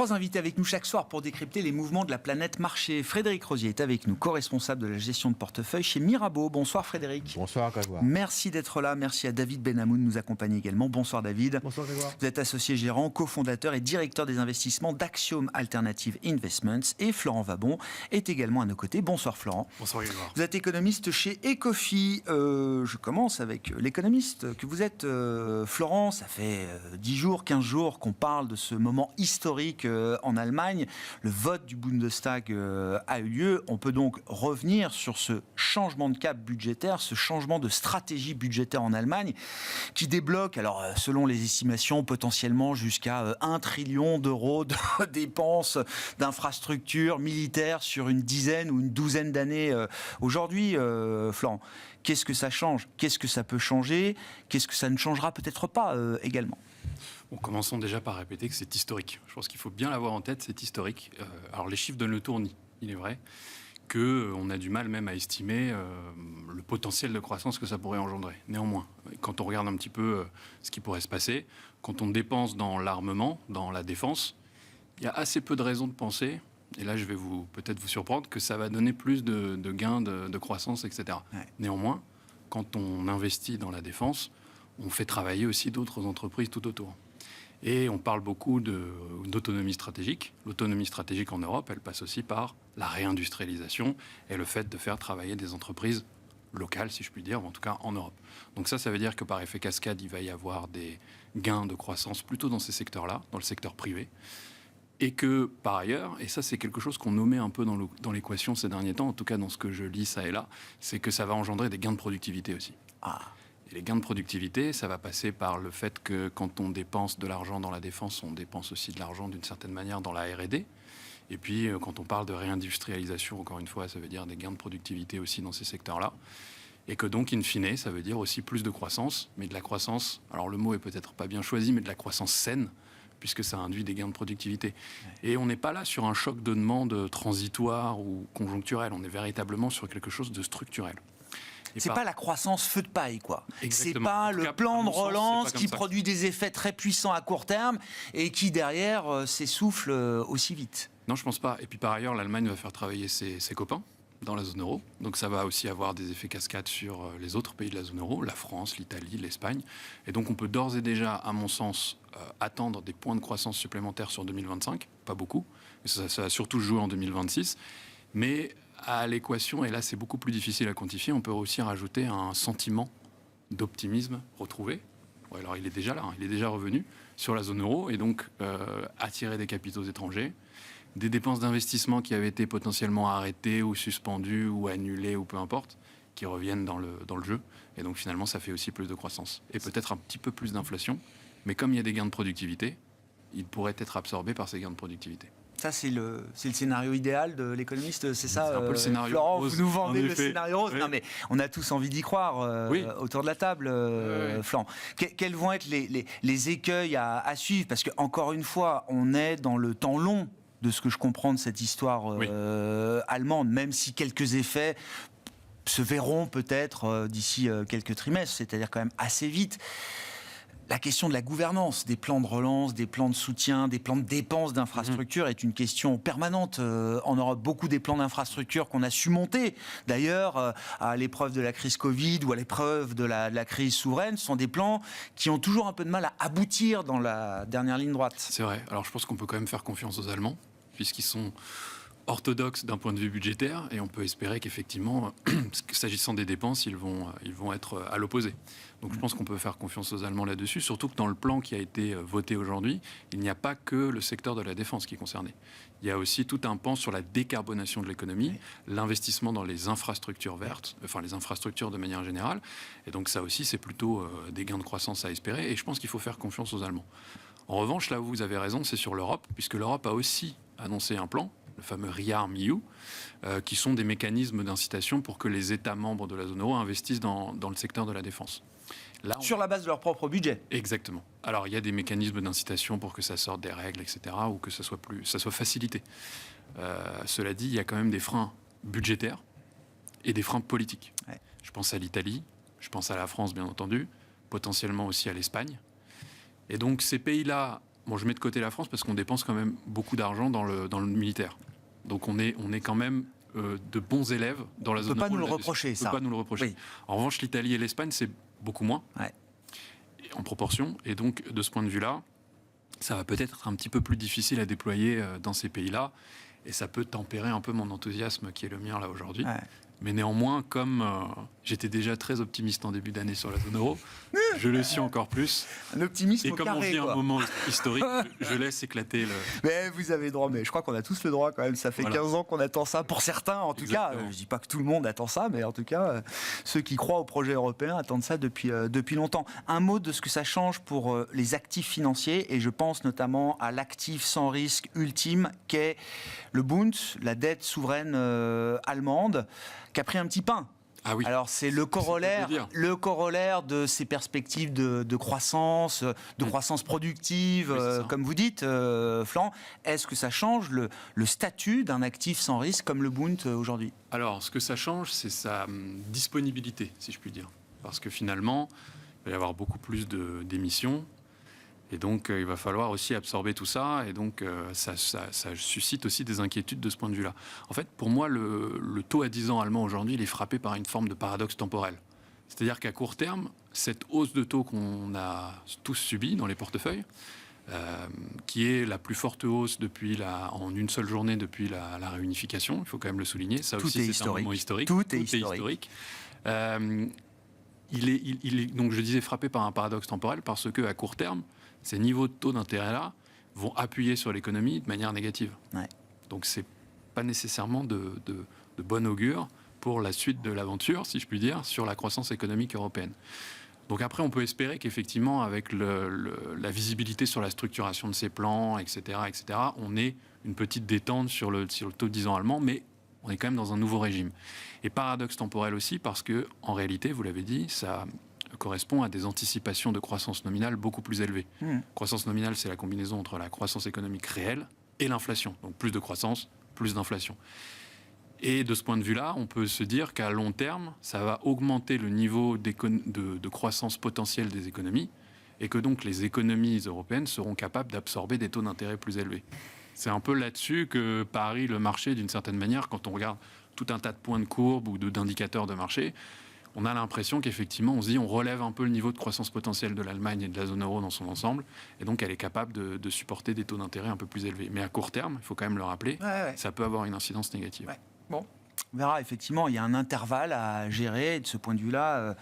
3 invités avec nous chaque soir pour décrypter les mouvements de la planète marché. Frédéric Rosier est avec nous, co-responsable de la gestion de portefeuille chez Mirabeau. Bonsoir Frédéric. Bonsoir Grégoire. Merci d'être là. Merci à David Benhamoun de nous accompagner également. Bonsoir David. Bonsoir Grégoire. Vous êtes associé gérant, cofondateur et directeur des investissements d'Axiom Alternative Investments. Et Florent Vabon est également à nos côtés. Bonsoir Florent. Bonsoir Grégoire. Vous êtes économiste chez Ecofi. Je commence avec l'économiste que vous êtes, Florent. Ça fait 10 jours, 15 jours qu'on parle de ce moment historique en Allemagne. Le vote du Bundestag a eu lieu. On peut donc revenir sur ce changement de cap budgétaire, ce changement de stratégie budgétaire en Allemagne qui débloque, alors selon les estimations, potentiellement jusqu'à 1 trillion d'euros de dépenses d'infrastructures militaires sur une dizaine ou une douzaine d'années aujourd'hui. Florent, qu'est-ce que ça change? Qu'est-ce que ça peut changer? Qu'est-ce que ça ne changera peut-être pas également? Bon, commençons déjà par répéter que c'est historique. Je pense qu'il faut bien l'avoir en tête, c'est historique. Alors les chiffres donnent le tournis, il est vrai, qu'on a du mal même à estimer le potentiel de croissance que ça pourrait engendrer. Néanmoins, quand on regarde un petit peu ce qui pourrait se passer, quand on dépense dans l'armement, dans la défense, il y a assez peu de raisons de penser, et là je vais peut-être vous surprendre, que ça va donner plus de gains de croissance, etc. Ouais. Néanmoins, quand on investit dans la défense, on fait travailler aussi d'autres entreprises tout autour. Et on parle beaucoup d'autonomie stratégique. L'autonomie stratégique en Europe, elle passe aussi par la réindustrialisation et le fait de faire travailler des entreprises locales, si je puis dire, ou en tout cas en Europe. Donc ça veut dire que par effet cascade, il va y avoir des gains de croissance plutôt dans ces secteurs-là, dans le secteur privé. Et que, par ailleurs, et ça c'est quelque chose qu'on nommait un peu dans l'équation ces derniers temps, en tout cas dans ce que je lis ça et là, c'est que ça va engendrer des gains de productivité aussi. Et les gains de productivité, ça va passer par le fait que quand on dépense de l'argent dans la défense, on dépense aussi de l'argent d'une certaine manière dans la R&D. Et puis, quand on parle de réindustrialisation, encore une fois, ça veut dire des gains de productivité aussi dans ces secteurs-là. Et que donc, in fine, ça veut dire aussi plus de croissance, mais de la croissance, alors le mot est peut-être pas bien choisi, mais de la croissance saine, puisque ça induit des gains de productivité. Ouais. Et on n'est pas là sur un choc de demande transitoire ou conjoncturel, on est véritablement sur quelque chose de structurel. C'est pas la croissance feu de paille, quoi. Exactement. C'est pas le plan de relance qui produit des effets très puissants à court terme et qui, derrière, s'essouffle aussi vite. Non, je pense pas. Et puis, par ailleurs, l'Allemagne va faire travailler ses copains dans la zone euro. Donc, ça va aussi avoir des effets cascades sur les autres pays de la zone euro, la France, l'Italie, l'Espagne. Et donc, on peut d'ores et déjà, à mon sens, attendre des points de croissance supplémentaires sur 2025. Pas beaucoup. Mais ça va surtout jouer en 2026. Mais à l'équation, et là c'est beaucoup plus difficile à quantifier, on peut aussi rajouter un sentiment d'optimisme retrouvé. Ouais, alors il est déjà là, il est déjà revenu sur la zone euro, et donc attirer des capitaux étrangers, des dépenses d'investissement qui avaient été potentiellement arrêtées ou suspendues ou annulées ou peu importe, qui reviennent dans le jeu, et donc finalement ça fait aussi plus de croissance. Et peut-être un petit peu plus d'inflation, mais comme il y a des gains de productivité, ils pourraient être absorbés par ces gains de productivité. Ça, c'est le scénario idéal de l'économiste, c'est ça, un peu le scénario Florent, rose, vous nous vendez le scénario rose. Oui. Non, mais on a tous envie d'y croire autour de la table, Florent. Quels vont être les écueils à suivre? Parce que, encore une fois, on est dans le temps long de ce que je comprends de cette histoire allemande, même si quelques effets se verront peut-être d'ici quelques trimestres, c'est-à-dire quand même assez vite. La question de la gouvernance, des plans de relance, des plans de soutien, des plans de dépenses d'infrastructures est une question permanente en Europe. Beaucoup des plans d'infrastructures qu'on a su monter, d'ailleurs, à l'épreuve de la crise Covid ou à l'épreuve de la crise souveraine, sont des plans qui ont toujours un peu de mal à aboutir dans la dernière ligne droite. C'est vrai. Alors je pense qu'on peut quand même faire confiance aux Allemands, puisqu'ils sont orthodoxes d'un point de vue budgétaire, et on peut espérer qu'effectivement, s'agissant des dépenses, ils vont être à l'opposé. Donc je pense qu'on peut faire confiance aux Allemands là-dessus, surtout que dans le plan qui a été voté aujourd'hui, il n'y a pas que le secteur de la défense qui est concerné. Il y a aussi tout un pan sur la décarbonation de l'économie, l'investissement dans les infrastructures vertes, enfin les infrastructures de manière générale, et donc ça aussi c'est plutôt des gains de croissance à espérer, et je pense qu'il faut faire confiance aux Allemands. En revanche, là où vous avez raison, c'est sur l'Europe, puisque l'Europe a aussi annoncé un plan, le fameux ReArmEU, qui sont des mécanismes d'incitation pour que les États membres de la zone euro investissent dans le secteur de la défense. Là, sur la base de leur propre budget. Exactement. Alors, il y a des mécanismes d'incitation pour que ça sorte des règles, etc., ou que ça soit facilité. Cela dit, il y a quand même des freins budgétaires et des freins politiques. Ouais. Je pense à l'Italie, je pense à la France, bien entendu, potentiellement aussi à l'Espagne. Et donc, ces pays-là bon, je mets de côté la France parce qu'on dépense quand même beaucoup d'argent dans le militaire. Donc on est quand même de bons élèves dans la zone euro. On ne peut pas nous le reprocher, ça. On ne peut pas nous le reprocher. Oui. En revanche, l'Italie et l'Espagne, c'est beaucoup moins, en proportion. Et donc, de ce point de vue-là, ça va peut-être être un petit peu plus difficile à déployer dans ces pays-là. Et ça peut tempérer un peu mon enthousiasme qui est le mien là aujourd'hui. Ouais. Mais néanmoins, comme j'étais déjà très optimiste en début d'année sur la zone euro, je le suis encore plus. Un optimisme et comme carré, on vit un moment historique, je laisse éclater le... Mais vous avez droit, mais je crois qu'on a tous le droit quand même. Ça fait 15 ans qu'on attend ça, pour certains en tout cas. Je ne dis pas que tout le monde attend ça, mais en tout cas, ceux qui croient au projet européen attendent ça depuis longtemps. Un mot de ce que ça change pour les actifs financiers, et je pense notamment à l'actif sans risque ultime qu'est le Bund, la dette souveraine allemande, qui a pris un petit pain. Ah oui. Alors c'est le corollaire de ces perspectives de croissance, croissance productive, comme vous dites, Flan. Est-ce que ça change le statut d'un actif sans risque comme le Bund aujourd'hui ? Alors, ce que ça change, c'est sa disponibilité, si je puis dire. Parce que finalement, il va y avoir beaucoup plus d'émissions. Et donc, il va falloir aussi absorber tout ça. Et donc, ça suscite aussi des inquiétudes de ce point de vue-là. En fait, pour moi, le taux à 10 ans allemand aujourd'hui, il est frappé par une forme de paradoxe temporel. C'est-à-dire qu'à court terme, cette hausse de taux qu'on a tous subie dans les portefeuilles, qui est la plus forte hausse en une seule journée depuis la réunification, il faut quand même le souligner. Ça Tout aussi, est c'est un moment historique. Tout est historique. Il est, donc, je disais, frappé par un paradoxe temporel parce qu'à court terme, ces niveaux de taux d'intérêt-là vont appuyer sur l'économie de manière négative. Ouais. Donc, ce n'est pas nécessairement de bon augure pour la suite de l'aventure, si je puis dire, sur la croissance économique européenne. Donc après, on peut espérer qu'effectivement, avec la visibilité sur la structuration de ces plans, etc., on ait une petite détente sur le taux de 10 ans allemand, mais on est quand même dans un nouveau régime. Et paradoxe temporel aussi, parce que en réalité, vous l'avez dit, ça correspond à des anticipations de croissance nominale beaucoup plus élevées. Croissance nominale, c'est la combinaison entre la croissance économique réelle et l'inflation. Donc plus de croissance, plus d'inflation. Et de ce point de vue-là, on peut se dire qu'à long terme, ça va augmenter le niveau de croissance potentielle des économies et que donc les économies européennes seront capables d'absorber des taux d'intérêt plus élevés. C'est un peu là-dessus que parie le marché d'une certaine manière. Quand on regarde tout un tas de points de courbe ou d'indicateurs de marché, on a l'impression qu'effectivement, on se dit on relève un peu le niveau de croissance potentielle de l'Allemagne et de la zone euro dans son ensemble, et donc elle est capable de supporter des taux d'intérêt un peu plus élevés. Mais à court terme, il faut quand même le rappeler, ça peut avoir une incidence négative. Ouais. Bon, on verra, effectivement, il y a un intervalle à gérer, et de ce point de vue-là,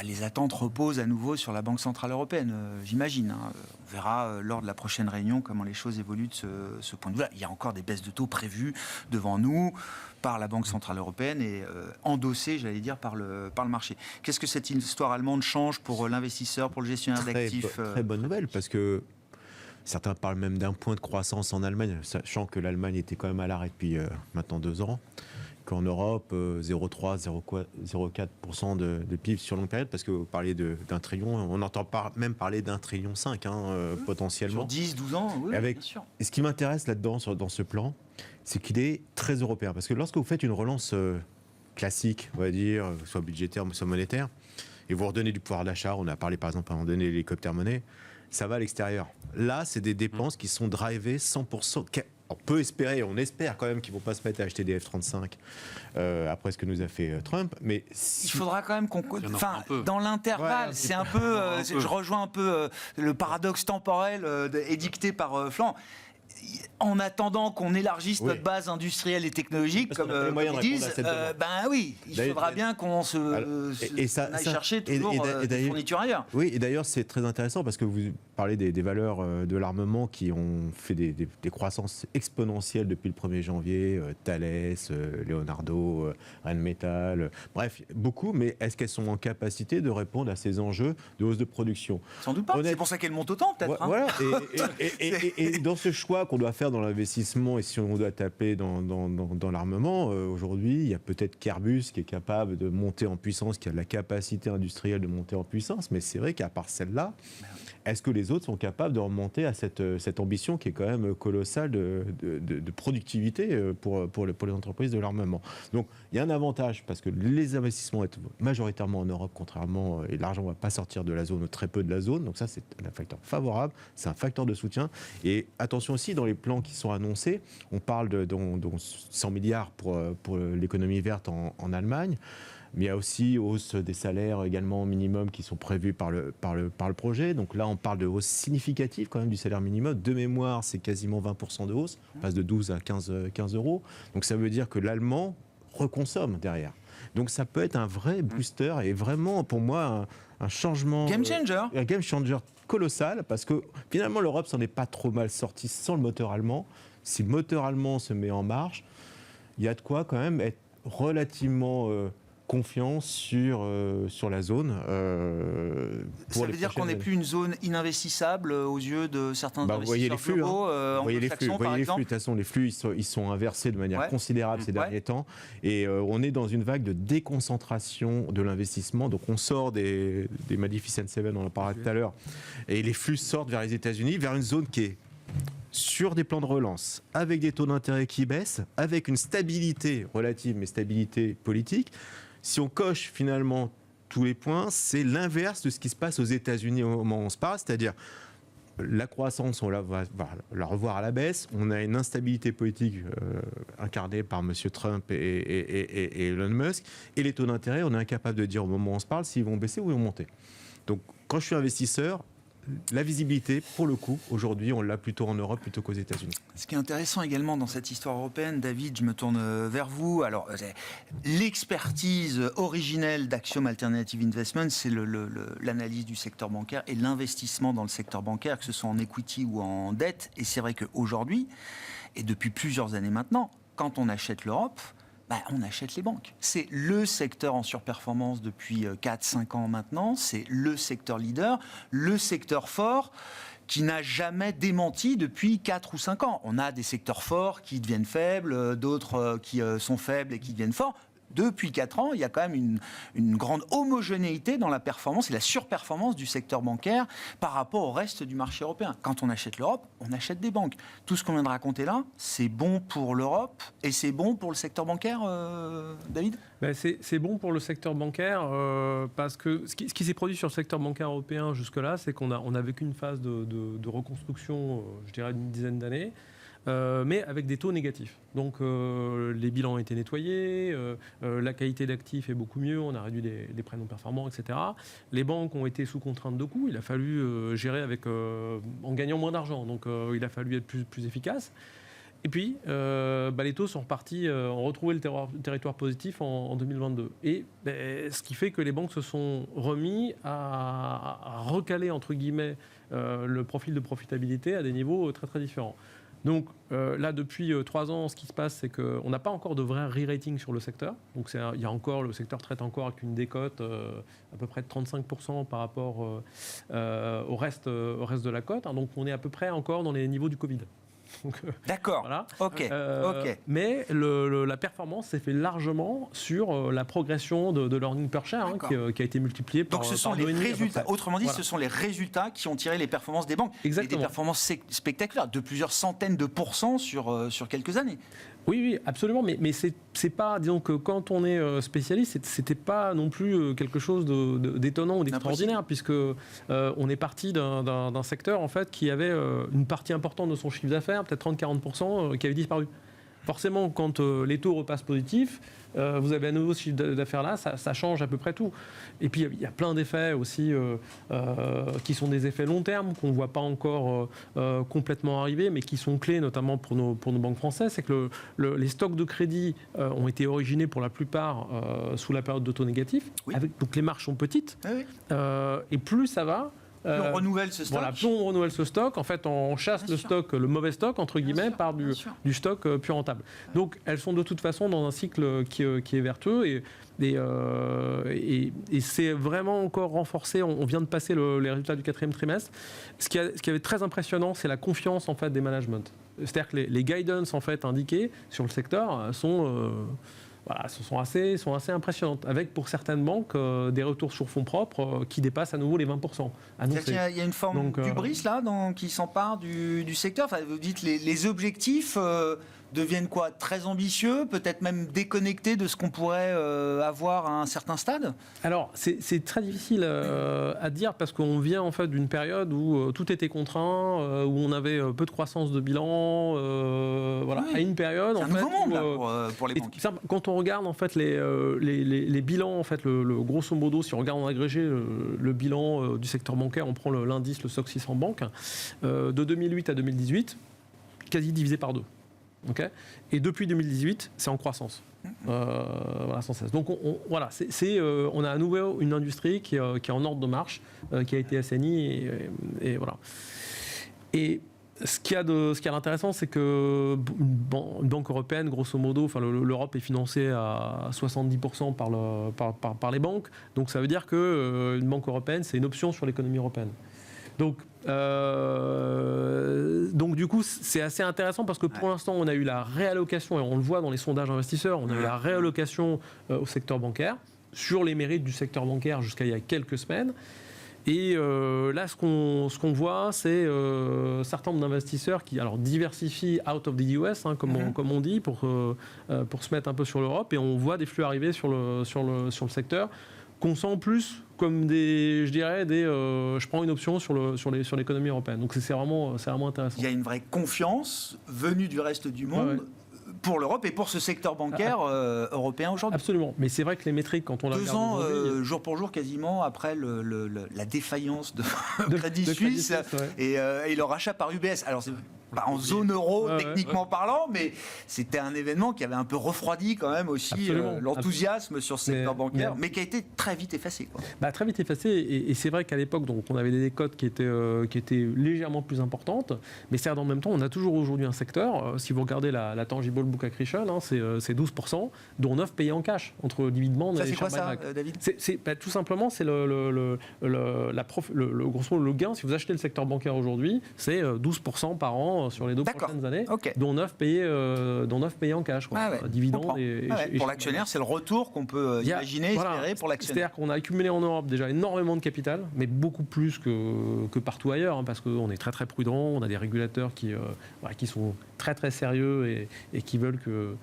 les attentes reposent à nouveau sur la Banque Centrale Européenne, j'imagine. On verra lors de la prochaine réunion comment les choses évoluent de ce point de vue-là. Il y a encore des baisses de taux prévues devant nous par la Banque Centrale Européenne et endossées, j'allais dire, par le marché. Qu'est-ce que cette histoire allemande change pour l'investisseur, pour le gestionnaire d'actifs ? Très bonne nouvelle, parce que certains parlent même d'un point de croissance en Allemagne, sachant que l'Allemagne était quand même à l'arrêt depuis maintenant 2 ans. Qu'en Europe, 0,3-0,4% de PIB sur longue période, parce que vous parlez d'un trillion, on entend même parler d'1,5 trillion potentiellement. Sur 10, 12 ans, oui, bien sûr. Et ce qui m'intéresse là-dedans, dans ce plan, c'est qu'il est très européen. Parce que lorsque vous faites une relance classique, on va dire, soit budgétaire, soit monétaire, et vous redonnez du pouvoir d'achat, on a parlé par exemple à un moment donné l'hélicoptère monnaie, ça va à l'extérieur. Là, c'est des dépenses qui sont drivées 100%. On peut espérer, on espère quand même qu'ils ne vont pas se mettre à acheter des F-35 après ce que nous a fait Trump. Mais il faudra quand même qu'on... Enfin, dans l'intervalle, c'est un peu... je rejoins un peu le paradoxe temporel édicté par Flan. En attendant qu'on élargisse notre base industrielle et technologique, comme ils disent, il faudra bien qu'on aille chercher toujours des fournitures ailleurs. Oui, et d'ailleurs, c'est très intéressant parce que vous parlez des valeurs de l'armement qui ont fait des croissances exponentielles depuis le 1er janvier, Thales, Leonardo, Rheinmetall, bref, beaucoup, mais est-ce qu'elles sont en capacité de répondre à ces enjeux de hausse de production ? Sans doute pas, c'est pour ça qu'elles montent autant, peut-être. Voilà, et dans ce choix choix qu'on doit faire dans l'investissement et si on doit taper dans l'armement, aujourd'hui, il y a peut-être qu'Airbus qui est capable de monter en puissance, qui a la capacité industrielle de monter en puissance, mais c'est vrai qu'à part celle-là, est-ce que les autres sont capables de remonter à cette ambition qui est quand même colossale de productivité pour les entreprises de l'armement? Donc il y a un avantage parce que les investissements vont être majoritairement en Europe, contrairement, et l'argent ne va pas sortir de la zone, ou très peu de la zone, donc ça c'est un facteur favorable, c'est un facteur de soutien. Et attention aussi, dans les plans qui sont annoncés, on parle de 100 milliards pour l'économie verte en Allemagne. Mais il y a aussi hausse des salaires également minimum qui sont prévus par le projet. Donc là, on parle de hausse significative quand même du salaire minimum. De mémoire, c'est quasiment 20% de hausse. On passe de 12 à 15 euros. Donc ça veut dire que l'allemand reconsomme derrière. Donc ça peut être un vrai booster et vraiment, pour moi, un changement... Game changer. Un game changer colossal parce que finalement, l'Europe s'en est pas trop mal sortie sans le moteur allemand. Si le moteur allemand se met en marche, il y a de quoi quand même être relativement... confiance sur la zone. Ça veut dire qu'on n'est plus une zone ininvestissable aux yeux de certains investisseurs globaux, anglo-saxons par exemple. De toute façon, les flux ils sont inversés de manière considérable ces derniers temps. Et on est dans une vague de déconcentration de l'investissement. Donc on sort des Magnificent Seven, on en parlait tout à l'heure. Et les flux sortent vers les États-Unis, vers une zone qui est sur des plans de relance, avec des taux d'intérêt qui baissent, avec une stabilité relative, mais stabilité politique. Si on coche finalement tous les points, c'est l'inverse de ce qui se passe aux États-Unis au moment où on se parle, c'est-à-dire la croissance, on va la revoir à la baisse, on a une instabilité politique incarnée par M. Trump et Elon Musk, et les taux d'intérêt, on est incapable de dire au moment où on se parle s'ils vont baisser ou ils vont monter. Donc quand je suis investisseur, la visibilité, pour le coup, aujourd'hui, on l'a plutôt en Europe plutôt qu'aux États-Unis. Ce qui est intéressant également dans cette histoire européenne, David, je me tourne vers vous. Alors, l'expertise originelle d'Axiom Alternative Investment, c'est l'analyse du secteur bancaire et l'investissement dans le secteur bancaire, que ce soit en equity ou en dette. Et c'est vrai qu'aujourd'hui, et depuis plusieurs années maintenant, quand on achète l'Europe, on achète les banques. C'est le secteur en surperformance depuis 4-5 ans maintenant. C'est le secteur leader, le secteur fort qui n'a jamais démenti depuis 4 ou 5 ans. On a des secteurs forts qui deviennent faibles, d'autres qui sont faibles et qui deviennent forts. Depuis 4 ans, il y a quand même une grande homogénéité dans la performance et la surperformance du secteur bancaire par rapport au reste du marché européen. Quand on achète l'Europe, on achète des banques. Tout ce qu'on vient de raconter là, c'est bon pour l'Europe et c'est bon pour le secteur bancaire, David ? C'est bon pour le secteur bancaire parce que ce qui s'est produit sur le secteur bancaire européen jusque-là, c'est qu'on a vécu une phase de reconstruction, je dirais, d'une dizaine d'années. Mais avec des taux négatifs. Donc les bilans ont été nettoyés, la qualité d'actifs est beaucoup mieux, on a réduit les prêts non performants, etc. Les banques ont été sous contrainte de coûts, il a fallu gérer en gagnant moins d'argent, donc il a fallu être plus efficace. Et puis, les taux sont repartis, ont retrouvé le territoire positif en 2022. Et ce qui fait que les banques se sont remis à recaler, entre guillemets, le profil de profitabilité à des niveaux très très différents. Donc là, depuis 3 ans, ce qui se passe, c'est qu'on n'a pas encore de vrai re-rating sur le secteur. Donc le secteur traite encore avec une décote à peu près de 35% par rapport au reste de la cote. Donc on est à peu près encore dans les niveaux du Covid. D'accord. Voilà. Ok. Mais la performance s'est fait largement sur la progression de l'earning per share qui a été multipliée par. Donc ce sont les résultats. Autrement dit, ce sont les résultats qui ont tiré les performances des banques. Exactement. Et des performances spectaculaires, de plusieurs centaines de pourcents sur quelques années. Oui, absolument. Mais c'est pas, disons que quand on est spécialiste, c'était pas non plus quelque chose d'étonnant ou d'extraordinaire, puisque on est parti d'un secteur en fait qui avait une partie importante de son chiffre d'affaires, peut-être 30-40%, qui avait disparu. Forcément, quand les taux repassent positifs, vous avez un nouveau chiffre d'affaires là, ça change à peu près tout. Et puis il y a plein d'effets aussi qui sont des effets long terme qu'on ne voit pas encore complètement arriver, mais qui sont clés notamment pour nos banques françaises. C'est que les stocks de crédit ont été originés pour la plupart sous la période de taux négatifs. Oui. Donc les marges sont petites. Oui. Et plus ça va. Plus on renouvelle ce stock. Voilà, plus on renouvelle ce stock, en fait, on chasse le mauvais stock, entre guillemets, par du stock plus rentable. Donc, elles sont de toute façon dans un cycle qui est vertueux et c'est vraiment encore renforcé. On vient de passer les résultats du 4e trimestre. Ce qui avait très impressionnant, c'est la confiance en fait des managements. C'est-à-dire que les guidance en fait indiquées sur le secteur sont assez impressionnantes, avec pour certaines banques des retours sur fonds propres qui dépassent à nouveau les 20%. Il y a une forme d'hubris là qui s'empare du secteur. Enfin, vous dites les objectifs deviennent quoi? Très ambitieux, peut-être même déconnectés de ce qu'on pourrait avoir à un certain stade? Alors, c'est très difficile à dire parce qu'on vient en fait d'une période où tout était contraint, où on avait peu de croissance de bilan, à une période. C'est un nouveau monde là, pour les banques. Quand on regarde en fait les bilans, en fait, grosso modo, si on regarde en agrégé le bilan du secteur bancaire, on prend l'indice, le SOC 600 banque, de 2008 à 2018, quasi divisé par 2. Okay. Et depuis 2018, c'est en croissance, sans cesse. Donc on a à nouveau une industrie qui est en ordre de marche, qui a été assainie, et voilà. Et ce qu'il y a d'intéressant, c'est que une banque européenne, grosso modo, l'Europe est financée à 70% par les banques. Donc ça veut dire qu'une banque européenne, c'est une option sur l'économie européenne. Donc du coup, c'est assez intéressant parce que pour l'instant, on a eu la réallocation, et on le voit dans les sondages investisseurs, on a eu la réallocation au secteur bancaire, sur les mérites du secteur bancaire jusqu'à il y a quelques semaines. Et là, ce qu'on voit, c'est un certain nombre d'investisseurs qui diversifient out of the US, comme on dit, pour se mettre un peu sur l'Europe, et on voit des flux arriver sur le secteur qu'on sent plus comme je prends une option sur l'économie européenne. Donc c'est vraiment intéressant. Il y a une vraie confiance venue du reste du monde pour l'Europe et pour ce secteur bancaire européen aujourd'hui. Absolument. Mais c'est vrai que les métriques, quand on la regarde 2 ans, jour pour jour, quasiment après la défaillance de Crédit Suisse et le rachat par UBS. Alors c'est pas en zone euro, techniquement parlant, mais c'était un événement qui avait un peu refroidi quand même aussi l'enthousiasme sur ce secteur bancaire, mais qui a été très vite effacé. Très vite effacé, et c'est vrai qu'à l'époque, donc, on avait des décotes qui étaient légèrement plus importantes, mais c'est en même temps, on a toujours aujourd'hui un secteur, si vous regardez la tangible book accretion, c'est 12%, dont 9 payés en cash, entre dividendes et share buyback. Ça, David? Tout simplement, c'est grosso modo, le gain, si vous achetez le secteur bancaire aujourd'hui, c'est 12% par an sur les 2 prochaines années, dont 9 payés en cash. Dividendes pour l'actionnaire, c'est le retour qu'on peut imaginer, espérer pour l'actionnaire. C'est-à-dire qu'on a accumulé en Europe déjà énormément de capital, mais beaucoup plus que partout ailleurs, parce qu'on est très très prudent, on a des régulateurs qui sont très très sérieux et qui veulent que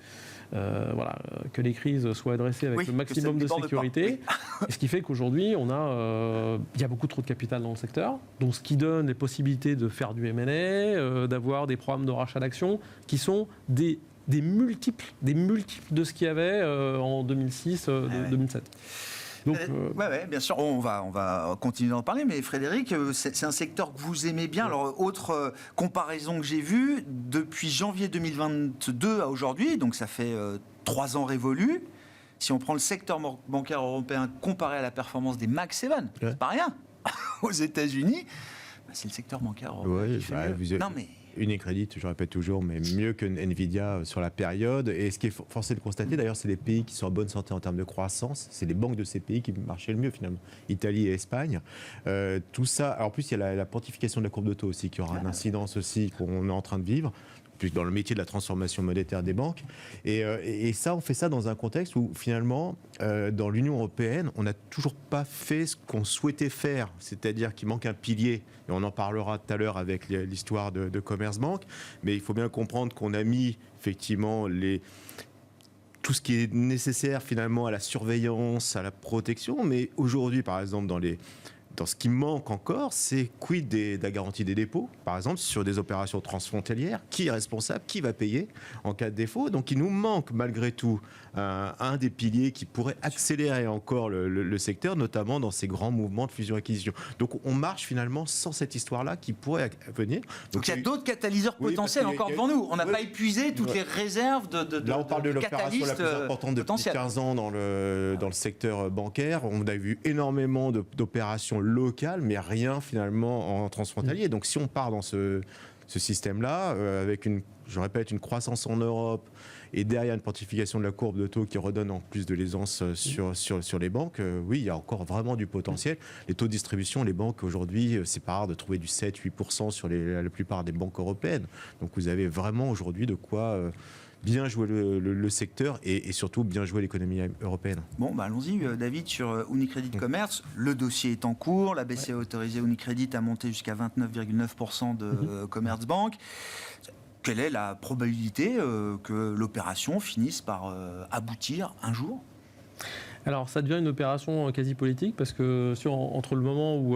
les crises soient adressées avec le maximum de sécurité. Et ce qui fait qu'aujourd'hui, il y a beaucoup trop de capital dans le secteur, donc ce qui donne les possibilités de faire du M&A, d'avoir des programmes de rachat d'actions qui sont des multiples de ce qu'il y avait en 2006-2007. Donc, bien sûr, on va continuer d'en parler, mais Frédéric, c'est un secteur que vous aimez bien. Alors, autre comparaison que j'ai vue, depuis janvier 2022 à aujourd'hui, donc ça fait 3 ans révolus, si on prend le secteur bancaire européen comparé à la performance des Mag 7, c'est pas rien, aux États-Unis, c'est le secteur bancaire européen qui fait mieux. Non, mais... Unicredit, je répète toujours, mais mieux que Nvidia sur la période. Et ce qui est forcé de constater, d'ailleurs, c'est les pays qui sont en bonne santé en termes de croissance. C'est les banques de ces pays qui marchaient le mieux, finalement. Italie et Espagne. Tout ça. Alors, en plus, il y a la pontification de la courbe de taux aussi, qui aura une incidence aussi qu'on est en train de vivre, dans le métier de la transformation monétaire des banques. Et ça, on fait ça dans un contexte où, finalement, dans l'Union européenne, on n'a toujours pas fait ce qu'on souhaitait faire. C'est-à-dire qu'il manque un pilier. Et on en parlera tout à l'heure avec l'histoire de Commerzbank. Mais il faut bien comprendre qu'on a mis, effectivement, tout ce qui est nécessaire, finalement, à la surveillance, à la protection. Mais aujourd'hui, par exemple, dans ce qui manque encore, c'est quid de la garantie des dépôts, par exemple, sur des opérations transfrontalières. Qui est responsable? Qui va payer en cas de défaut? Donc, il nous manque malgré tout un des piliers qui pourrait accélérer encore le secteur, notamment dans ces grands mouvements de fusion-acquisition. Donc, on marche finalement sans cette histoire-là qui pourrait venir. Donc il y a d'autres catalyseurs potentiels encore devant nous. On n'a pas épuisé toutes les réserves de Là, on parle de l'opération la plus importante depuis potentiels. 15 ans dans le secteur bancaire. On a vu énormément d'opérations locales, mais rien finalement en transfrontalier. Donc si on part dans ce système-là, avec je répète, une croissance en Europe et derrière une pontification de la courbe de taux qui redonne en plus de l'aisance sur les banques, oui, il y a encore vraiment du potentiel. Les taux de distribution, les banques aujourd'hui, c'est pas rare de trouver du 7-8% sur la plupart des banques européennes. Donc vous avez vraiment aujourd'hui de quoi bien jouer le secteur et surtout bien jouer l'économie européenne. Bon, allons-y, David, sur Unicredit Commerce. Le dossier est en cours. La BCE a autorisé Unicredit à monter jusqu'à 29,9% de Commerzbank. Quelle est la probabilité que l'opération finisse par aboutir un jour ? Alors, ça devient une opération quasi politique parce que entre le moment où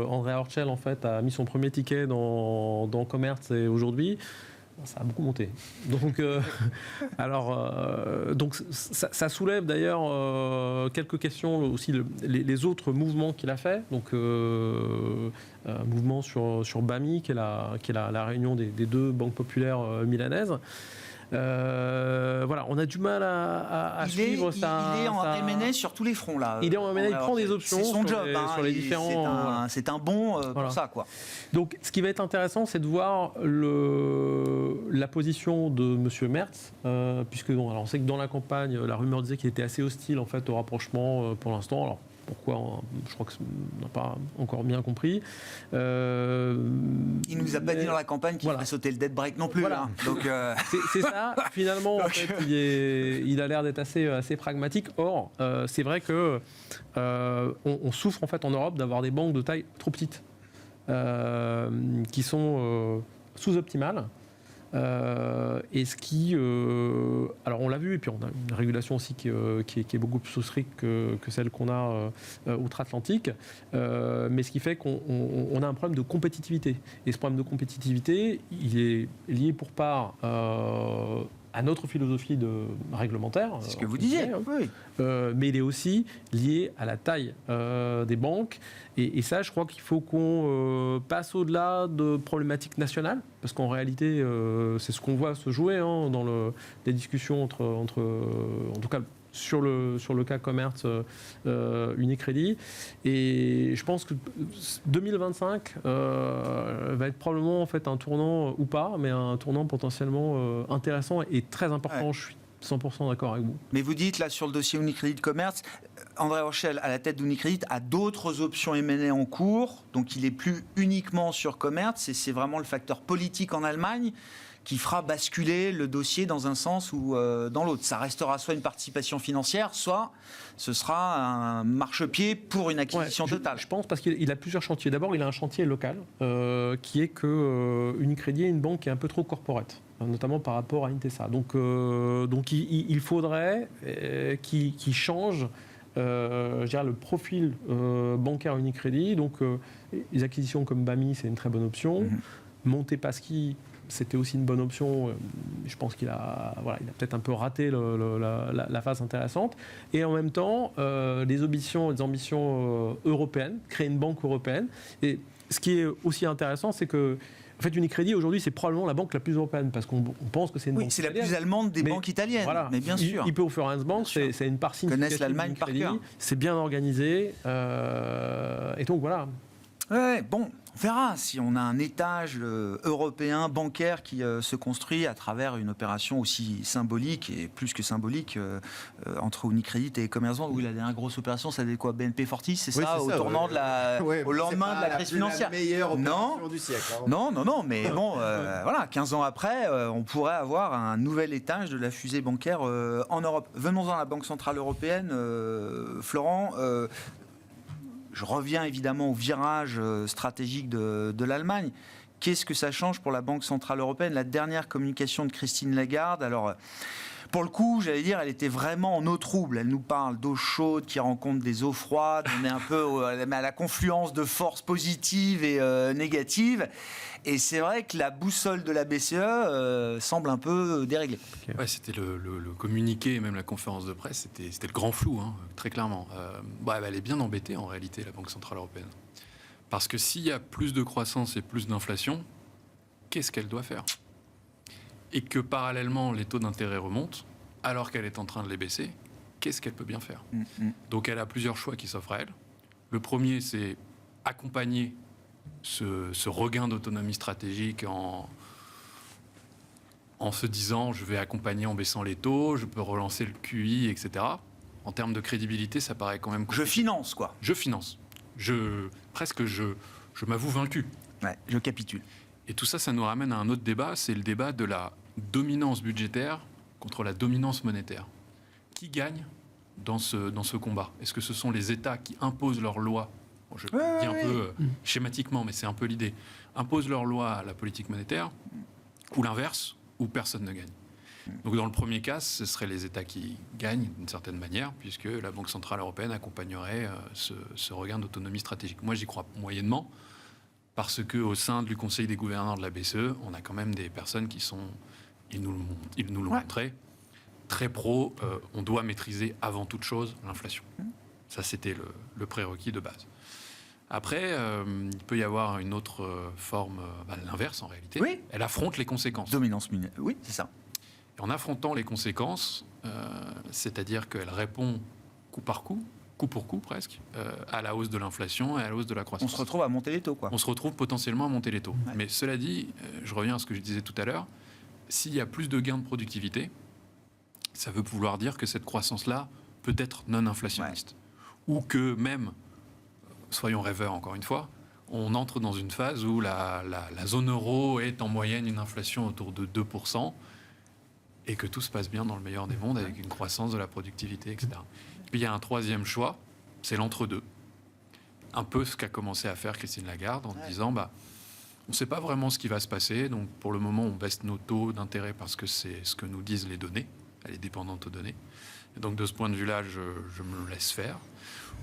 André Horchel en fait a mis son premier ticket dans Commerce et aujourd'hui, ça a beaucoup monté. Donc, donc ça soulève d'ailleurs quelques questions aussi, les autres mouvements qu'il a fait. Donc, un mouvement sur BAMI, qui est la réunion des deux banques populaires milanaises. Voilà, on a du mal à suivre ça. Il est en M&A sur tous les fronts là. Il est en M&A, il prend des options. C'est son job. Sur les différents. C'est un bon voilà. pour ça, quoi. Donc, ce qui va être intéressant, c'est de voir la position de M. Merz, puisque alors on sait que dans la campagne, la rumeur disait qu'il était assez hostile en fait au rapprochement pour l'instant. Alors, pourquoi ? Je crois qu'on n'a pas encore bien compris. Il ne nous a pas dit dans la campagne qu'il ferait sauter le debt break non plus. Voilà. Hein. Donc, c'est ça. Finalement, en fait, il a l'air d'être assez pragmatique. Or, c'est vrai que on souffre en fait en Europe d'avoir des banques de taille trop petite, qui sont sous-optimales. Et ce qui, alors on l'a vu, et puis on a une régulation aussi qui est beaucoup plus stricte que celle qu'on a outre-Atlantique, mais ce qui fait qu'on a un problème de compétitivité. Et ce problème de compétitivité, il est lié pour part à notre philosophie réglementaire. C'est ce que vous disiez. Oui. Mais il est aussi lié à la taille des banques. Et ça, je crois qu'il faut qu'on passe au-delà de problématiques nationales, parce qu'en réalité, c'est ce qu'on voit se jouer dans les discussions entre, en tout cas, sur le cas Commerce Unicredit. Et je pense que 2025 va être probablement en fait un tournant ou pas, mais un tournant potentiellement intéressant et très important. Ouais. Je suis 100% d'accord avec vous. Mais vous dites là sur le dossier Unicredit Commerce, André Horchel à la tête d'Unicredit a d'autres options M&A en cours, donc il n'est plus uniquement sur Commerce, et c'est vraiment le facteur politique en Allemagne qui fera basculer le dossier dans un sens ou dans l'autre. Ça restera soit une participation financière, soit ce sera un marchepied pour une acquisition totale. Je pense parce qu'il a plusieurs chantiers. D'abord, il a un chantier local qui est que Unicredit est une banque qui est un peu trop corporate, notamment par rapport à Intesa. Donc il faudrait qu'il change je dirais le profil bancaire Unicredit. Donc les acquisitions comme BAMI, c'est une très bonne option. Montepaschi, c'était aussi une bonne option. Je pense qu'il a peut-être un peu raté la phase intéressante. Et en même temps, les ambitions européennes, créer une banque européenne. Et ce qui est aussi intéressant, c'est que en fait, Unicredit, aujourd'hui, c'est probablement la banque la plus européenne, parce qu'on pense que c'est une banque italienne. Oui, c'est la plus allemande des banques italiennes, voilà. Mais bien sûr. Hypo-Vereinsbank, c'est une part significative de l'Allemagne par cœur. C'est bien organisé. Et donc, voilà. Ouais, bon, on verra si on a un étage européen bancaire qui se construit à travers une opération aussi symbolique et plus que symbolique entre Unicredit et Commerzbank. Oui, la dernière grosse opération, ça avait quoi, BNP Fortis, c'est ça, au tournant de au lendemain de la crise financière. La meilleure opération du siècle. Hein. Non, mais bon, voilà, 15 ans après, on pourrait avoir un nouvel étage de la fusée bancaire en Europe. Venons-en à la Banque Centrale Européenne, Florent. Je reviens évidemment au virage stratégique de l'Allemagne. Qu'est-ce que ça change pour la Banque Centrale Européenne ? La dernière communication de Christine Lagarde, alors pour le coup, j'allais dire, elle était vraiment en eau trouble. Elle nous parle d'eau chaude qui rencontre des eaux froides. On est un peu à la confluence de forces positives et négatives. Et c'est vrai que la boussole de la BCE semble un peu déréglée. Ouais, c'était le communiqué et même la conférence de presse, c'était le grand flou, très clairement. Elle est bien embêtée en réalité, la Banque Centrale Européenne. Parce que s'il y a plus de croissance et plus d'inflation, qu'est-ce qu'elle doit faire ? Et que parallèlement, les taux d'intérêt remontent, alors qu'elle est en train de les baisser, qu'est-ce qu'elle peut bien faire ? Donc elle a plusieurs choix qui s'offrent à elle. Le premier, c'est accompagner ce regain d'autonomie stratégique en en se disant je vais accompagner en baissant les taux, je peux relancer le QI, etc. En termes de crédibilité, ça paraît quand même compliqué. Je finance, quoi. Je finance. Je m'avoue vaincu. Ouais, je capitule. Et tout ça, ça nous ramène à un autre débat, c'est le débat de la dominance budgétaire contre la dominance monétaire. Qui gagne dans ce combat? Est-ce que ce sont les États qui imposent leurs lois? Bon, je le dis un peu schématiquement, mais c'est un peu l'idée. Imposent leurs lois à la politique monétaire, ou l'inverse, ou personne ne gagne. Donc dans le premier cas, ce seraient les États qui gagnent d'une certaine manière, puisque la Banque Centrale Européenne accompagnerait ce regain d'autonomie stratégique. Moi, j'y crois moyennement, parce qu'au sein du Conseil des gouverneurs de la BCE, on a quand même des personnes qui sont, ils nous l'ont montré, très pro, on doit maîtriser avant toute chose l'inflation. Ça, c'était le prérequis de base. Après, il peut y avoir une autre forme, l'inverse en réalité. Oui. Elle affronte les conséquences. Dominance monétaire, oui, c'est ça. Et en affrontant les conséquences, c'est-à-dire qu'elle répond coup par coup, coup pour coup presque, à la hausse de l'inflation et à la hausse de la croissance. On se retrouve à monter les taux, quoi. On se retrouve potentiellement à monter les taux. Ouais. Mais cela dit, je reviens à ce que je disais tout à l'heure, s'il y a plus de gains de productivité, ça veut vouloir dire que cette croissance-là peut être non inflationniste. Ouais. Ou que même, soyons rêveurs encore une fois, on entre dans une phase où la zone euro est en moyenne une inflation autour de 2%, et que tout se passe bien dans le meilleur des mondes avec une croissance de la productivité, etc. Puis il y a un troisième choix, c'est l'entre-deux. Un peu ce qu'a commencé à faire Christine Lagarde en disant, on ne sait pas vraiment ce qui va se passer, donc pour le moment on baisse nos taux d'intérêt parce que c'est ce que nous disent les données, elle est dépendante aux données. Et donc de ce point de vue-là, je me le laisse faire.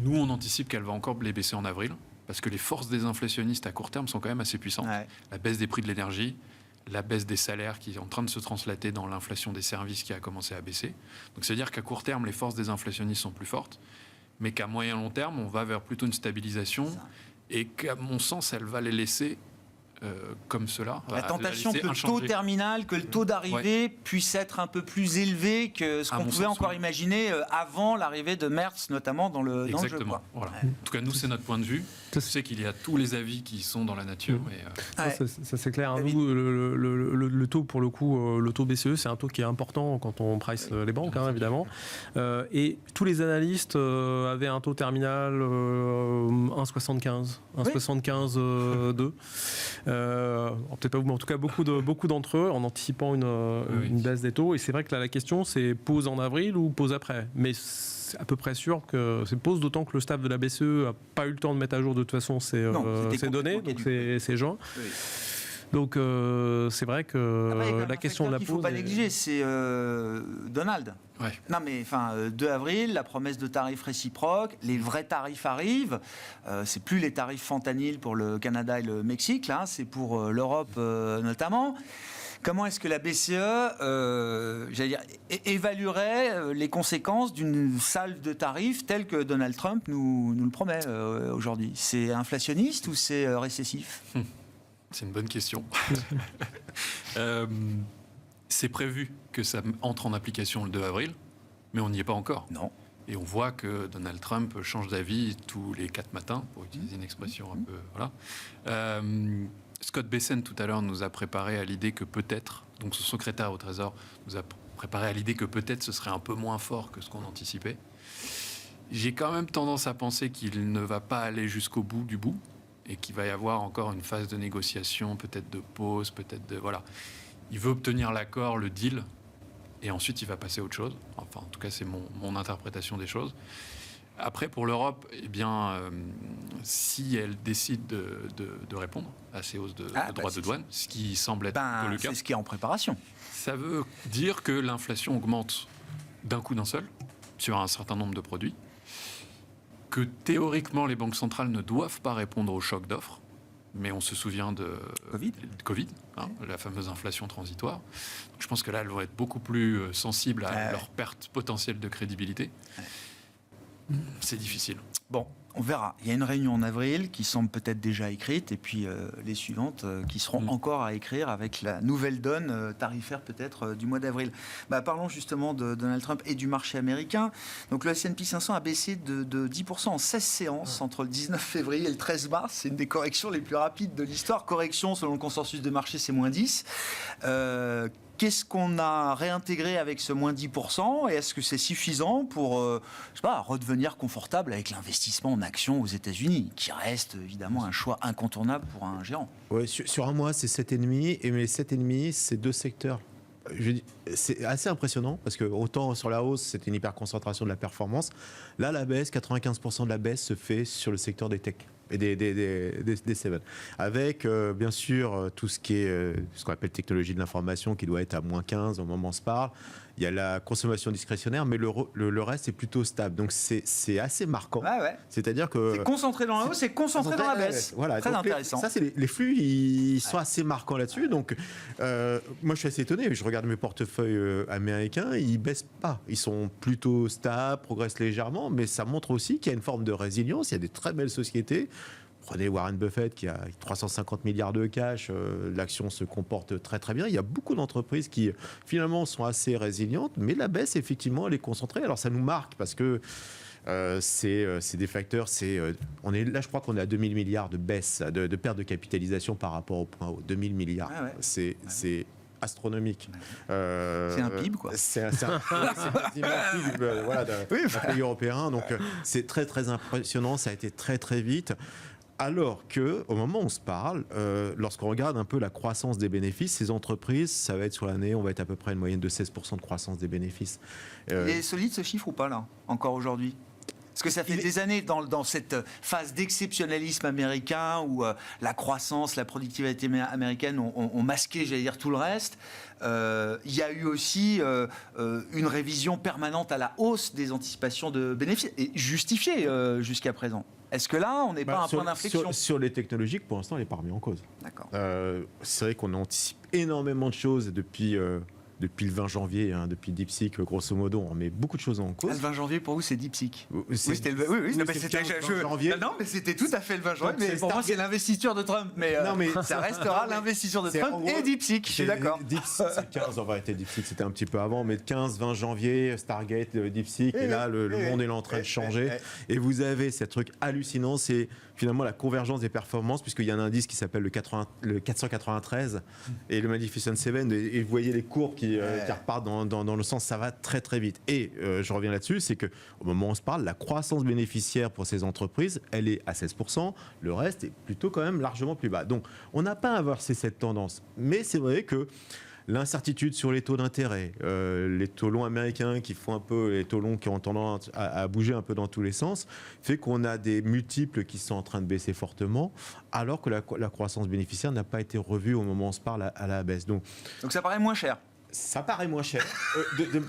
Nous, on anticipe qu'elle va encore les baisser en avril, parce que les forces des inflationnistes à court terme sont quand même assez puissantes. Ouais. La baisse des prix de l'énergie, la baisse des salaires qui est en train de se translater dans l'inflation des services qui a commencé à baisser. Donc c'est-à-dire qu'à court terme, les forces des inflationnistes sont plus fortes, mais qu'à moyen long terme, on va vers plutôt une stabilisation et qu'à mon sens, elle va les laisser comme cela. La tentation que le taux terminal, que le taux d'arrivée puisse être un peu plus élevé que ce qu'on pouvait encore imaginer avant l'arrivée de Merz, notamment dans le jeu. Exactement. Voilà. En tout cas, nous, c'est notre point de vue. Je sais qu'il y a tous les avis qui sont dans la nature. Mais ça, c'est clair. Nous, le taux, pour le coup, le taux BCE, c'est un taux qui est important quand on price les banques, évidemment. Et tous les analystes avaient un taux terminal 1,75, 1,75,2. Peut-être pas vous, mais en tout cas beaucoup d'entre eux, en anticipant une baisse des taux. Et c'est vrai que là, la question, c'est pause en avril ou pause après. Mais c'est à peu près sûr que c'est pause, d'autant que le staff de la BCE n'a pas eu le temps de mettre à jour de toute façon ces données, donc c'est juin. Oui. Donc c'est vrai que la question de la pause... Il ne faut pas négliger, c'est Donald. Ouais. Non mais 2 avril, la promesse de tarifs réciproques, les vrais tarifs arrivent. C'est plus les tarifs fentanyl pour le Canada et le Mexique, là, c'est pour l'Europe notamment. Comment est-ce que la BCE évaluerait les conséquences d'une salve de tarifs telle que Donald Trump nous le promet aujourd'hui? C'est inflationniste ou c'est récessif? C'est une bonne question. C'est prévu que ça entre en application le 2 avril, mais on n'y est pas encore. Non. Et on voit que Donald Trump change d'avis tous les 4 matins, pour utiliser une expression un peu... Voilà. Scott Bessent, tout à l'heure, nous a préparé à l'idée que peut-être, donc son secrétaire au Trésor, nous a préparé à l'idée que peut-être ce serait un peu moins fort que ce qu'on anticipait. J'ai quand même tendance à penser qu'il ne va pas aller jusqu'au bout du bout et qu'il va y avoir encore une phase de négociation, peut-être de pause, peut-être de... Voilà. Il veut obtenir l'accord, le deal, et ensuite il va passer à autre chose. Enfin, en tout cas, c'est mon interprétation des choses. Après, pour l'Europe, eh bien, si elle décide de répondre à ces hausses de droits de douane, ce qui semble être le cas... C'est ce qui est en préparation. Ça veut dire que l'inflation augmente d'un coup d'un seul, sur un certain nombre de produits, que théoriquement, les banques centrales ne doivent pas répondre au choc d'offres, mais on se souvient de Covid, la fameuse inflation transitoire. Donc, je pense que là, elles vont être beaucoup plus sensibles à leur perte potentielle de crédibilité. C'est difficile. Bon, on verra. Il y a une réunion en avril qui semble peut-être déjà écrite, et puis les suivantes qui seront encore à écrire avec la nouvelle donne tarifaire peut-être du mois d'avril. Parlons justement de Donald Trump et du marché américain. Donc le S&P 500 a baissé de 10% en 16 séances entre le 19 février et le 13 mars. C'est une des corrections les plus rapides de l'histoire. Correction, selon le consensus de marché, c'est moins 10. qu'est-ce qu'on a réintégré avec ce moins 10% et est-ce que c'est suffisant pour redevenir confortable avec l'investissement en actions aux États-Unis, qui reste évidemment un choix incontournable pour un géant? Oui, sur un mois, c'est 7,5. Et mais 7,5, c'est deux secteurs. C'est assez impressionnant parce que autant sur la hausse, c'était une hyper concentration de la performance. Là, la baisse, 95% de la baisse se fait sur le secteur des tech et des 7. Avec, bien sûr, tout ce qui est ce qu'on appelle technologie de l'information qui doit être à moins 15 au moment où on se parle. Il y a la consommation discrétionnaire, mais le reste est plutôt stable. Donc, c'est assez marquant. Ouais. C'est-à-dire que... C'est concentré dans la hausse, c'est concentré dans la baisse. Voilà. Très donc intéressant. Ça, c'est les flux, ils sont assez marquants là-dessus. Donc, moi, je suis assez étonné. Je regarde mes portefeuilles américains, ils ne baissent pas. Ils sont plutôt stables, progressent légèrement, mais ça montre aussi qu'il y a une forme de résilience. Il y a des très belles sociétés. Prenez Warren Buffett qui a 350 milliards de cash, l'action se comporte très très bien. Il y a beaucoup d'entreprises qui finalement sont assez résilientes, mais la baisse effectivement elle est concentrée. Alors ça nous marque parce que c'est des facteurs. On est là, je crois qu'on est à 2000 milliards de baisse, de perte de capitalisation par rapport au point haut. 2000 milliards. C'est astronomique. C'est un PIB, quoi. C'est un PIB d'un pays européen. Donc c'est très très impressionnant. Ça a été très très vite. Alors que, au moment où on se parle, lorsqu'on regarde un peu la croissance des bénéfices, ces entreprises, ça va être sur l'année, on va être à peu près une moyenne de 16% de croissance des bénéfices. Il est solide ce chiffre ou pas, là, encore aujourd'hui? Parce que ça fait des années dans cette phase d'exceptionnalisme américain où la croissance, la productivité américaine ont masqué, j'allais dire, tout le reste. Il y a eu aussi une révision permanente à la hausse des anticipations de bénéfices, et justifiée jusqu'à présent. Est-ce que là, on n'est pas à un point d'inflexion? Sur les technologiques, pour l'instant, elle n'est pas remise en cause. D'accord. C'est vrai qu'on anticipe énormément de choses depuis le 20 janvier, depuis DeepSeek, grosso modo, on met beaucoup de choses en cause. Le 20 janvier, pour vous, c'est DeepSeek. C'était le 20 janvier. Non, mais c'était tout à fait le 20 janvier. Mais pour moi, c'est l'investiture de Trump. Mais ça restera l'investiture de Trump et DeepSeek, je suis d'accord. DeepSeek, c'est 15, en vérité, DeepSeek, c'était un petit peu avant, mais 15-20 janvier, Stargate, DeepSeek, et là, le monde est en train de changer. Et vous avez ce truc hallucinant, c'est finalement la convergence des performances, puisqu'il y a un indice qui s'appelle le 493 et le Magnificent Seven, et vous voyez les courbes qui repartent dans le sens, ça va très très vite. Et je reviens là-dessus, c'est qu'au moment où on se parle, la croissance bénéficiaire pour ces entreprises, elle est à 16%, le reste est plutôt quand même largement plus bas. Donc on n'a pas inversé cette tendance, mais c'est vrai que l'incertitude sur les taux d'intérêt, les taux longs américains qui font un peu, les taux longs qui ont tendance à bouger un peu dans tous les sens, fait qu'on a des multiples qui sont en train de baisser fortement, alors que la croissance bénéficiaire n'a pas été revue au moment où on se parle à la baisse. Donc ça paraît moins cher. Ça paraît moins cher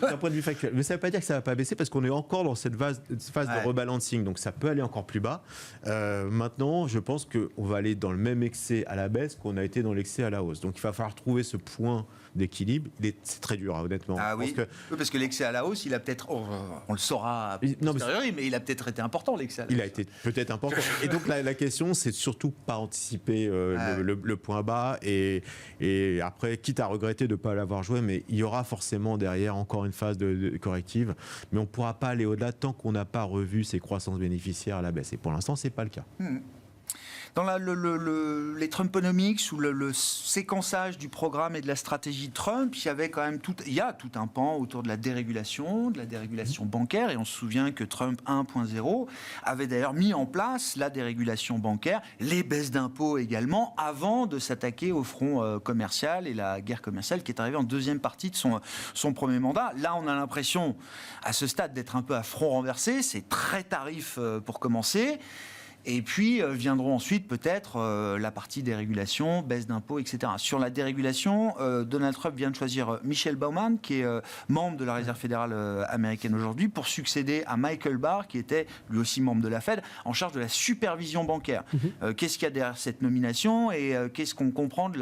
d'un point de vue factuel. Mais ça ne veut pas dire que ça ne va pas baisser parce qu'on est encore dans cette phase de rebalancing. Donc ça peut aller encore plus bas. Maintenant, je pense qu'on va aller dans le même excès à la baisse qu'on a été dans l'excès à la hausse. Donc il va falloir trouver ce point d'équilibre. C'est très dur, honnêtement. Ah oui, parce que l'excès à la hausse, il a peut-être, on le saura mais il a peut-être été important, l'excès à la hausse. Il a été peut-être important. Et donc la question, c'est surtout pas anticiper le point bas et après, quitte à regretter de ne pas l'avoir joué, mais il y aura forcément derrière encore une phase de corrective. Mais on ne pourra pas aller au-delà tant qu'on n'a pas revu ces croissances bénéficiaires à la baisse. Et pour l'instant, ce n'est pas le cas. Dans les Trumponomics ou le séquençage du programme et de la stratégie Trump, il y a tout un pan autour de la dérégulation bancaire. Et on se souvient que Trump 1.0 avait d'ailleurs mis en place la dérégulation bancaire, les baisses d'impôts également, avant de s'attaquer au front commercial et la guerre commerciale qui est arrivée en deuxième partie de son premier mandat. Là, on a l'impression, à ce stade, d'être un peu à front renversé. C'est très tarif pour commencer. Et puis viendront ensuite peut-être la partie dérégulation, baisse d'impôts, etc. Sur la dérégulation, Donald Trump vient de choisir Michelle Bowman, qui est membre de la Réserve fédérale américaine aujourd'hui, pour succéder à Michael Barr, qui était lui aussi membre de la Fed, en charge de la supervision bancaire. Qu'est-ce qu'il y a derrière cette nomination et qu'est-ce qu'on comprend de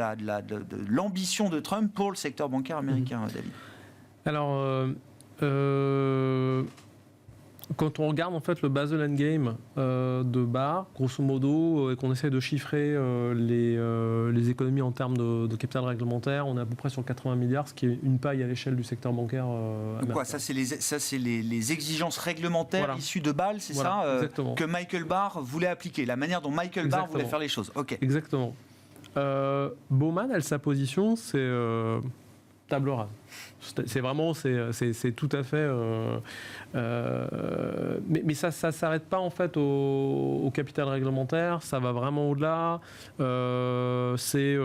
l'ambition de Trump pour le secteur bancaire américain, David? Alors, quand on regarde en fait le Basel Endgame de Barr, grosso modo, et qu'on essaie de chiffrer les économies en termes de capital réglementaire, on est à peu près sur 80 milliards, ce qui est une paille à l'échelle du secteur bancaire américain. Quoi, ça c'est les exigences réglementaires issues de Bâle, c'est ça que Michael Barr voulait appliquer, la manière dont Michael Barr voulait faire les choses. Okay. Exactement. Bowman, sa position, c'est table rase. C'est vraiment, c'est tout à fait. Mais ça s'arrête pas en fait au capital réglementaire. Ça va vraiment au-delà. C'est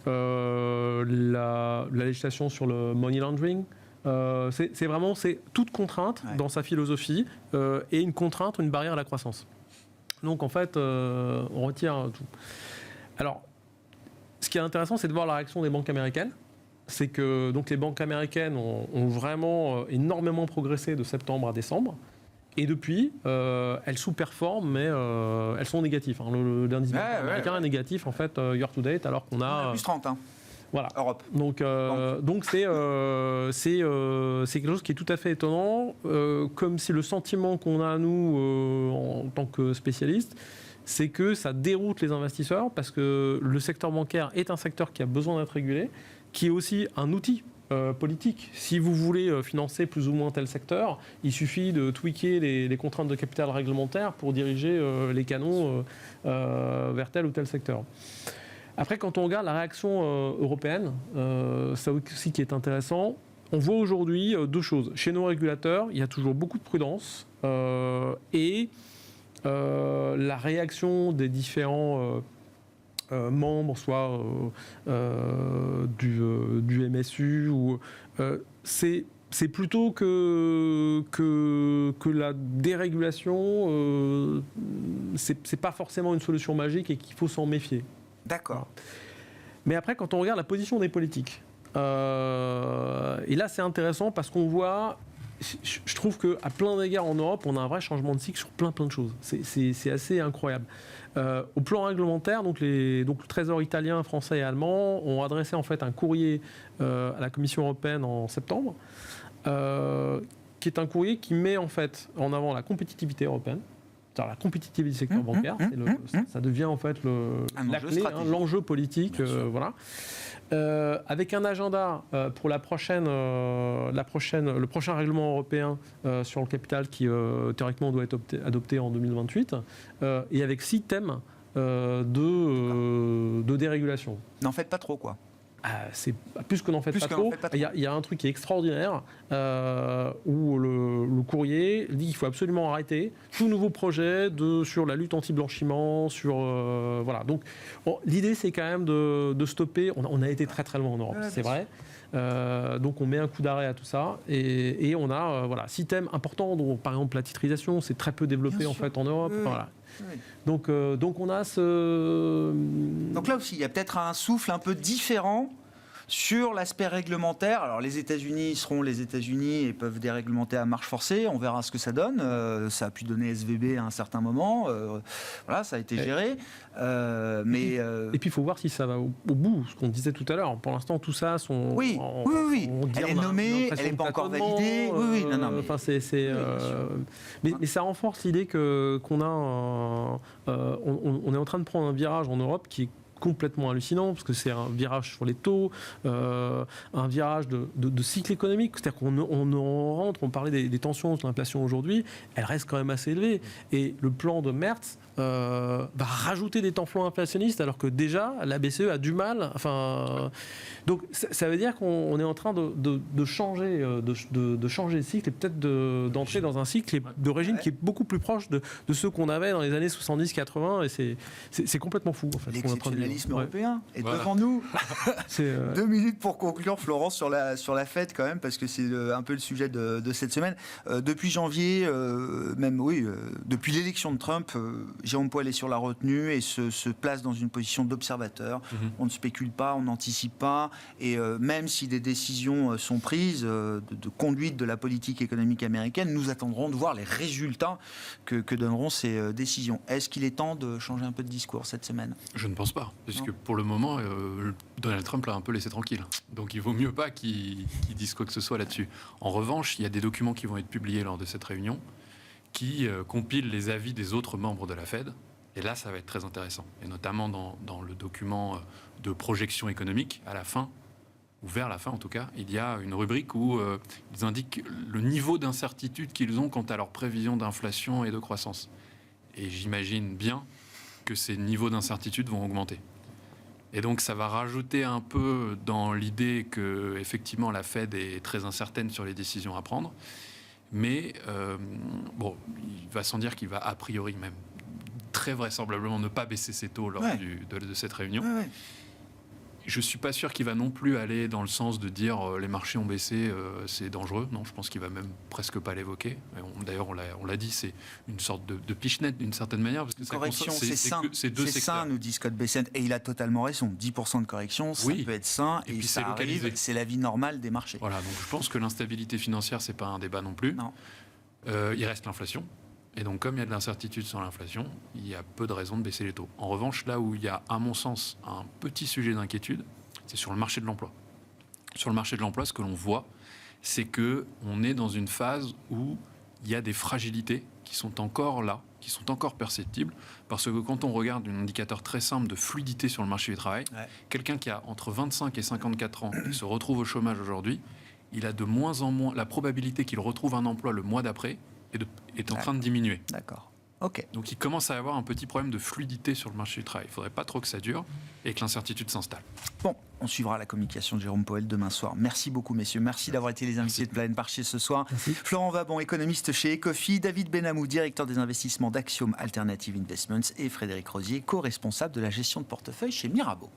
la législation sur le money laundering. C'est vraiment toute contrainte dans sa philosophie et une contrainte, une barrière à la croissance. Donc en fait, on retire tout. Alors, ce qui est intéressant, c'est de voir la réaction des banques américaines. C'est que donc, les banques américaines ont vraiment énormément progressé de septembre à décembre. Et depuis, elles sous-performent, mais elles sont négatives. Le dernier américain est négatif, en fait, year to date, alors qu'on a... Plus 30, hein. Voilà. Europe. Donc c'est quelque chose qui est tout à fait étonnant, comme si le sentiment qu'on a, nous, en tant que spécialistes, c'est que ça déroute les investisseurs, parce que le secteur bancaire est un secteur qui a besoin d'être régulé, qui est aussi un outil politique. Si vous voulez financer plus ou moins tel secteur, il suffit de tweaker les contraintes de capital réglementaire pour diriger les canons vers tel ou tel secteur. Après, quand on regarde la réaction européenne, ça aussi qui est intéressant, on voit aujourd'hui deux choses. Chez nos régulateurs, il y a toujours beaucoup de prudence et la réaction des différents membres, soit du MSU, ou c'est plutôt que la dérégulation, c'est pas forcément une solution magique et qu'il faut s'en méfier. D'accord. Mais après, quand on regarde la position des politiques, et là c'est intéressant parce qu'on voit, je trouve qu'à plein d'égards en Europe, on a un vrai changement de cycle sur plein de choses. C'est assez incroyable. Au plan réglementaire, donc le Trésor italien, français et allemand ont adressé en fait un courrier à la Commission européenne en septembre, qui est un courrier qui met en fait en avant la compétitivité européenne. La compétitivité du secteur bancaire, ça devient en fait la clé, l'enjeu politique, voilà. Avec un agenda pour le prochain règlement européen sur le capital qui théoriquement doit être adopté en 2028, et avec 6 thèmes de dérégulation. N'en faites pas trop, quoi. C'est plus que n'en faites pas trop. Il y a un truc qui est extraordinaire où le courrier dit qu'il faut absolument arrêter tout nouveau projet sur la lutte anti-blanchiment, voilà. Donc l'idée c'est quand même de stopper. On a été très très loin en Europe, c'est vrai. Donc on met un coup d'arrêt à tout ça et on a 6 thèmes importants, dont par exemple la titrisation, c'est très peu développé en fait en Europe. Voilà. Oui. Donc on a ce... Donc là aussi, il y a peut-être un souffle un peu différent sur l'aspect réglementaire. Alors les États-Unis seront les États-Unis et peuvent déréglementer à marche forcée. On verra ce que ça donne. Ça a pu donner SVB à un certain moment. Voilà, ça a été géré. Et puis il faut voir si ça va au bout. Ce qu'on disait tout à l'heure. Pour l'instant, tout ça sont. Oui. Elle est nommée, elle n'est pas encore validée. Oui. Non, mais... Enfin, mais ça renforce l'idée qu'on a. On est en train de prendre un virage en Europe qui est complètement hallucinant, parce que c'est un virage sur les taux, un virage de cycle économique, c'est-à-dire qu'on rentre, on parlait des tensions sur l'inflation aujourd'hui, elle reste quand même assez élevée, et le plan de Merz va rajouter des tensions inflationnistes, alors que déjà la BCE a du mal, donc ça veut dire qu'on est en train de changer de cycle, et peut-être d'entrer dans un cycle de régime qui est beaucoup plus proche de ceux qu'on avait dans les années 70-80, et c'est complètement fou en fait. L'exceptionnalisme européen est devant nous. 2 minutes pour conclure, Florence, sur la Fed quand même, parce que c'est un peu le sujet de cette semaine. Depuis janvier, depuis l'élection de Trump, Jérôme Powell est sur la retenue et se place dans une position d'observateur. On ne spécule pas, on n'anticipe pas, et même si des décisions sont prises de conduite de la politique économique américaine, nous attendrons de voir les résultats que donneront ces décisions. Est-ce qu'il est temps de changer un peu de discours cette semaine ? Je ne pense pas, puisque pour le moment, Donald Trump l'a un peu laissé tranquille. Donc il vaut mieux pas qu'il dise quoi que ce soit là-dessus. En revanche, il y a des documents qui vont être publiés lors de cette réunion qui compilent les avis des autres membres de la Fed. Et là, ça va être très intéressant. Et notamment dans le document de projection économique, à la fin, ou vers la fin en tout cas, il y a une rubrique où ils indiquent le niveau d'incertitude qu'ils ont quant à leurs prévisions d'inflation et de croissance. Et j'imagine bien que ces niveaux d'incertitude vont augmenter. Et donc ça va rajouter un peu dans l'idée que effectivement la Fed est très incertaine sur les décisions à prendre. Mais il va sans dire qu'il va a priori même très vraisemblablement ne pas baisser ses taux lors de cette réunion. Ouais. Je ne suis pas sûr qu'il va non plus aller dans le sens de dire les marchés ont baissé, c'est dangereux. Non, je pense qu'il va même presque pas l'évoquer. D'ailleurs, on l'a dit, c'est une sorte de pichenette d'une certaine manière. Parce que correction, c'est sain. C'est deux C'est secteurs. sain, nous dit Scott Bessent. Et il a totalement raison. 10% de correction, ça peut être sain. Et Et, puis ça c'est localisé. arrive, c'est la vie normale des marchés. Voilà, donc je pense que l'instabilité financière, c'est pas un débat non plus. Non. Il reste l'inflation. Et donc, comme il y a de l'incertitude sur l'inflation, il y a peu de raisons de baisser les taux. En revanche, là où il y a, à mon sens, un petit sujet d'inquiétude, c'est sur le marché de l'emploi. Sur le marché de l'emploi, ce que l'on voit, c'est qu'on est dans une phase où il y a des fragilités qui sont encore là, qui sont encore perceptibles, parce que quand on regarde un indicateur très simple de fluidité sur le marché du travail, quelqu'un qui a entre 25 et 54 ans qui se retrouve au chômage aujourd'hui, il a de moins en moins, la probabilité qu'il retrouve un emploi le mois d'après est en train de diminuer. D'accord. Ok. Donc il commence à y avoir un petit problème de fluidité sur le marché du travail. Il ne faudrait pas trop que ça dure et que l'incertitude s'installe. Bon, on suivra la communication de Jérôme Powell demain soir. Merci beaucoup, messieurs. Merci d'avoir été les invités de Planète Marché ce soir. Merci. Florent Vabon, économiste chez Ecofi, David Benamou, directeur des investissements d'Axiom Alternative Investments, et Frédéric Rosier, co-responsable de la gestion de portefeuille chez Mirabeau.